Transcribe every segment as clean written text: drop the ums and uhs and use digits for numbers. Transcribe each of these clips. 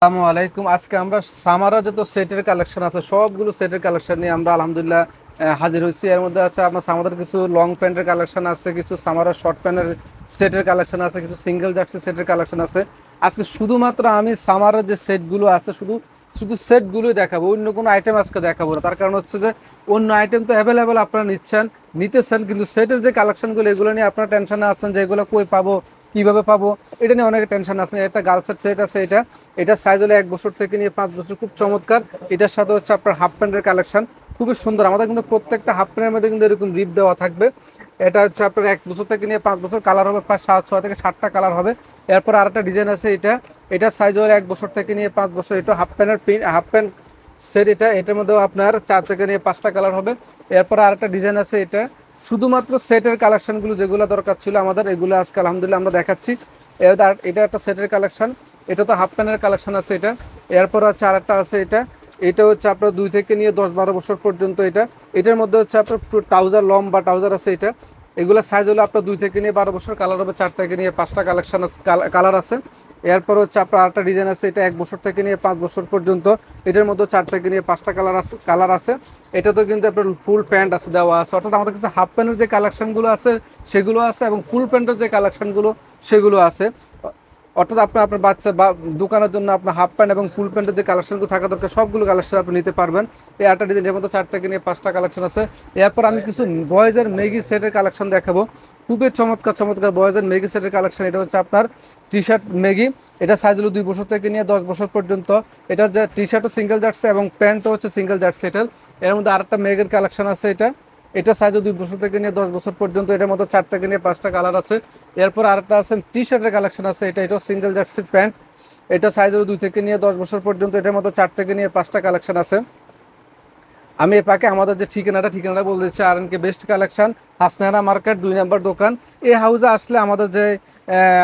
আসসালামু আলাইকুম। আজকে আমরা সামারা যত সেটের কালেকশন আছে সবগুলো সেটের কালেকশন নিয়ে আমরা আলহামদুলিল্লাহ হাজির হয়েছি। এর মধ্যে আছে আপনার সামারের কিছু লং প্যান্টের কালেকশন আছে, কিছু সামারের শর্ট প্যান্টের সেটের কালেকশন আছে, কিছু সিঙ্গেল জার্সি সেটের কালেকশন আছে। আজকে শুধুমাত্র আমি সামারের যে সেটগুলো আছে শুধু শুধু সেটগুলোই দেখাবো, অন্য কোনো আইটেম আজকে দেখাবো না। তার কারণ হচ্ছে যে অন্য আইটেম তো অ্যাভেলেবেল আপনারা নিতেছেন, কিন্তু সেটের যে কালেকশনগুলো এগুলো নিয়ে আপনারা টেনশনে আছেন যে এগুলো কই পাবো, কিভাবে পাবো, এটা নিয়ে অনেক টেনশন আছে। একটা গার্লসের সেট আছে, এটা সাইজ হলো 1 বছর থেকে নিয়ে 5 বছর, খুব চমৎকার। এটার সাথে হচ্ছে আপনার হাফ প্যান্টের কালেকশন খুবই সুন্দর। আমাদের কিন্তু প্রত্যেকটা হাফ প্যান্টের মধ্যে কিন্তু এরকম রিপ দেওয়া থাকবে। এটা হচ্ছে আপনার 1 বছর থেকে নিয়ে 5 বছর, কালার হবে প্রায় 6 থেকে 7টা কালার হবে। এরপর আরেকটা ডিজাইন আছে, এটা সাইজ হলো 1 বছর থেকে নিয়ে 5 বছর। এটা হাফ প্যান্ট সেট। এটার মধ্যেও আপনার 4 থেকে নিয়ে 5টা কালার হবে। এরপর আরেকটা ডিজাইন আছে, এটা শুধুমাত্র সেটের কালেকশনগুলো যেগুলো দরকার ছিল আমাদের, এগুলো আজকে আলহামদুলিল্লাহ আমরা দেখাচ্ছি। এটা একটা সেটের কালেকশন, এটা তো হাফ প্যান্টের কালেকশন আছে এটা। এরপর হচ্ছে আরেকটা আছে, এটা হচ্ছে আপনার 2 থেকে নিয়ে 10-12 বছর পর্যন্ত। এটার মধ্যে হচ্ছে আপনার ট্রাউজার, লম্বা ট্রাউজার আছে এটা। এগুলো সাইজ হলো আপনার 2 থেকে নিয়ে 12 বছর, কালার হবে 4 থেকে নিয়ে 5টা কালেকশন কালার আছে। এরপর হচ্ছে আপনার আরেকটা ডিজাইন আছে, এটা 1 বছর থেকে নিয়ে 5 বছর পর্যন্ত। এটার মধ্যে 4 থেকে নিয়ে 5টা কালার আছে। এটা তো কিন্তু আপনার ফুল প্যান্ট আছে, দেওয়া আছে। অর্থাৎ আমাদের কাছে হাফ প্যান্টের যে কালেকশনগুলো আছে সেগুলো আছে, এবং ফুল প্যান্টের যে কালেকশনগুলো সেগুলো আছে। অর্থাৎ আপনার বাচ্চা বা দোকানের জন্য আপনার হাফ প্যান্ট এবং ফুল প্যান্টের যে কালেকশনগুলো থাকা দরকার সবগুলো কালেকশন আপনি নিতে পারবেন। এই একটা ডিজাইনের মধ্যে 4 থেকে নিয়ে 5টা কালেকশন আছে। এরপর আমি কিছু বয়েজের মেগি সেটের কালেকশন দেখাবো, খুবই চমৎকার বয়েজের মেগি সেটের কালেকশন। এটা হচ্ছে আপনার টি শার্ট মেগি, এটা সাইজ হলো 2 বছর থেকে নিয়ে 10 বছর পর্যন্ত। এটা যে টি শার্টও সিঙ্গেল জার্সি এবং প্যান্টও হচ্ছে সিঙ্গেল জার্সি। এর মধ্যে আরেকটা মেগের কালেকশন আছে, এটা সাইজও 2 বছর থেকে নিয়ে 10 বছর পর্যন্ত। এটার মধ্যে 4 থেকে নিয়ে 5টা কালার আছে। এরপর আরেকটা আছে টি শার্টের কালেকশন আছে, এটাও সিঙ্গেল জার্সির প্যান্ট। এটা সাইজও 2 থেকে নিয়ে 10 বছর পর্যন্ত। এটার মধ্যে 4 থেকে নিয়ে 5টা কালেকশন আছে। আমি এ পাকে আমাদের যে ঠিকানাটা বলে দিচ্ছি, আর&কে বেস্ট কালেকশন, হাসনায়না মার্কেট 2 নম্বর দোকান। এই হাউসে আসলে আমাদের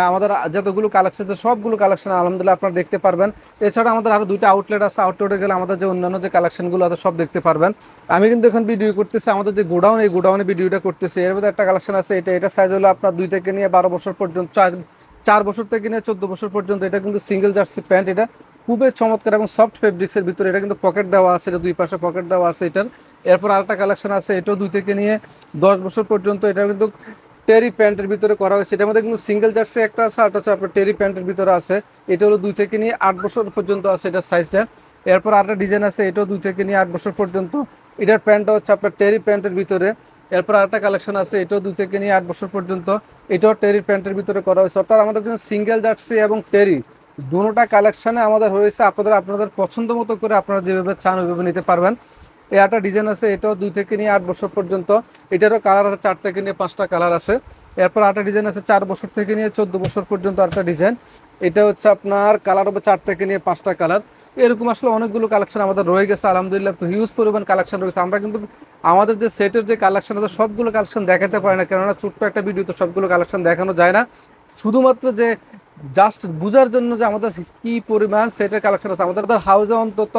আমাদের যতগুলো কালেকশন আছে সবগুলো কালেকশন আলহামদুলিল্লাহ আপনারা দেখতে পারবেন। এছাড়া আমাদের আরও 2টা আউটলেট আছে, আউটলেটে গেলে আমাদের যে অন্যান্য যে কালেকশনগুলো আছে সব দেখতে পারবেন। আমি কিন্তু এখন ভিডিও করতেছি আমাদের যে গোডাউন, এই গোডাউনে ভিডিওটা করতেছি। এর মধ্যে একটা কালেকশন আছে, এটা সাইজ হলো আপনার 2 থেকে নিয়ে 12 বছর পর্যন্ত, 4 বছর থেকে নিয়ে 14 বছর পর্যন্ত। এটা কিন্তু সিঙ্গেল জার্সি প্যান্ট, এটা খুবই চমৎকার এবং সফট ফেব্রিক্সের ভিতরে। এটা কিন্তু পকেট দেওয়া আছে, এটা 2 পাশে পকেট দেওয়া আছে এটার। এরপর আরেকটা কালেকশন আছে, এটাও 2 থেকে নিয়ে 10 বছর পর্যন্ত। এটা কিন্তু টেরি প্যান্টের ভিতরে করা হয়েছে। এটার মধ্যে কিন্তু সিঙ্গেল জার্সি একটা আছে, আর হচ্ছে আপনার টেরি প্যান্টের ভিতরে আছে। এটা হলো 2 থেকে নিয়ে 8 বছর পর্যন্ত আছে এটার সাইজটা। এরপর আরেকটা ডিজাইন আছে, এটাও 2 থেকে নিয়ে 8 বছর পর্যন্ত। এটার প্যান্টটা হচ্ছে আপনার টেরি প্যান্টের ভিতরে। এরপর আরেকটা কালেকশন আছে, এটাও 2 থেকে নিয়ে 8 বছর পর্যন্ত। এটাও টেরি প্যান্টের ভিতরে করা হয়েছে। অর্থাৎ আমাদের কিন্তু সিঙ্গেল জার্সি এবং টেরি দুটোটা কালেকশনে আমাদের হয়েছে। আপনাদের পছন্দ মতো করে আপনারা যেভাবে চান ওইভাবে নিতে পারবেন। এই একটা ডিজাইন আছে, এটাও 2 থেকে নিয়ে 8 বছর পর্যন্ত। এটারও কালার আছে 4 থেকে নিয়ে 5টা কালার আছে। এরপর আরেকটা ডিজাইন আছে 4 বছর থেকে নিয়ে 14 বছর পর্যন্ত আরেকটা ডিজাইন। এটা হচ্ছে আপনার কালার হবে 4 থেকে নিয়ে 5টা কালার। এরকম আসলে অনেকগুলো কালেকশন আমাদের রয়ে গেছে আলহামদুলিল্লাহ, হিউজ পরিমাণ কালেকশন রয়েছে। আমরা কিন্তু আমাদের যে সেটের যে কালেকশন আছে সবগুলো কালেকশন দেখাতে পারি না, কেননা ছোট্ট একটা ভিডিওতে সবগুলো কালেকশন দেখানো যায় না। শুধুমাত্র যে জাস্ট বোঝার জন্য যে আমাদের কি পরিমাণ সেটের কালেকশন আছে। আমাদের হাউসে অন্তত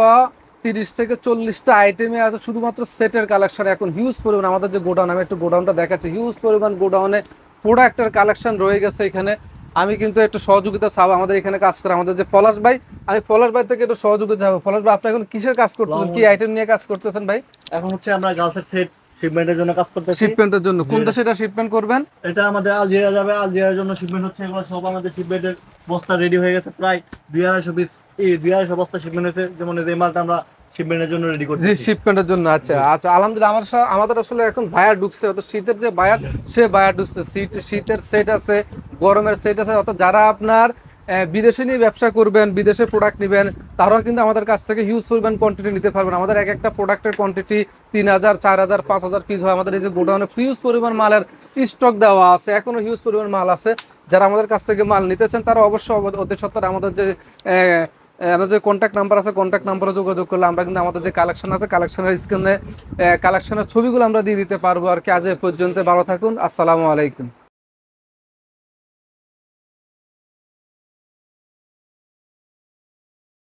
30 থেকে 40টা আইটেমে আছে শুধুমাত্র সেটের কালেকশন। এখন হিউজ পরিমাণ আমাদের যে গোডাউন, আমি একটু গোডাউনটা দেখাচ্ছি, হিউজ পরিমাণ গোডাউনে প্রোডাক্টের কালেকশন রয়ে গেছে এখানে। আমি কিন্তু একটু সহযোগিতা চাবো আমাদের এখানে কাজ করে আমাদের যে পলাশ ভাই, আমি পলাশ ভাই থেকে একটু সহযোগিতা চাবো। পলাশ ভাই, আপনি এখন কিসের কাজ করতেছেন, কি আইটেম নিয়ে কাজ করতেছেন ভাই? এখন হচ্ছে আমরা গার্লসের সেট শিপমেন্টের জন্য কাজ করতেছি। শিপমেন্টের জন্য কোন দেশে এটা শিপমেন্ট করবেন? এটা আমাদের আলজেরিয়া যাবে, আলজেরিয়ার জন্য শিপমেন্ট হচ্ছে। এগুলো সব আমাদের শিপমেন্টের বস্তা রেডি হয়ে গেছে, প্রায় 2-250 পিস, 2-250 বস্তা শিপমেন্ট হয়েছে। যেমন এই মালটা আমরা শিপমেন্টের জন্য রেডি করছি। জি, শিপমেন্টের জন্য। আচ্ছা আলহামদুলিল্লাহ। আমাদের আসলে এখন বায়ার ঢুকছে, অত শীতের যে বায়ার সে বায়ার ঢুকছে। শীতের সেট আছে, গরমের সেট আছে। অর্থাৎ যারা আপনার বিদেশে নিয়ে ব্যবসা করবেন, বিদেশে প্রোডাক্ট নেবেন, তারাও কিন্তু আমাদের কাছ থেকে হিউজ পরিমাণ কোয়ান্টিটি নিতে পারবেন। আমাদের একটা প্রোডাক্টের কোয়ান্টিটি 3000, 4000, 5000 পিস হয়। আমাদের এই যে গোডাউনে হিউজ পরিমাণ মালের স্টক দেওয়া আছে, এখনও হিউজ পরিমাণ মাল আছে। যারা আমাদের কাছ থেকে মাল নিতে চান তারা অবশ্যই অতি সত্ত্বর আমাদের যে আমাদের কন্ট্যাক্ট নাম্বার আছে, কন্ট্যাক্ট নাম্বারে যোগাযোগ করলে আমরা কিন্তু আমাদের যে কালেকশন আছে কালেকশনের স্ক্রিনে কালেকশনের ছবিগুলো আমরা দিয়ে দিতে পারবো। আর কি আজ এ পর্যন্ত, ভালো থাকুন, আসসালামু আলাইকুম।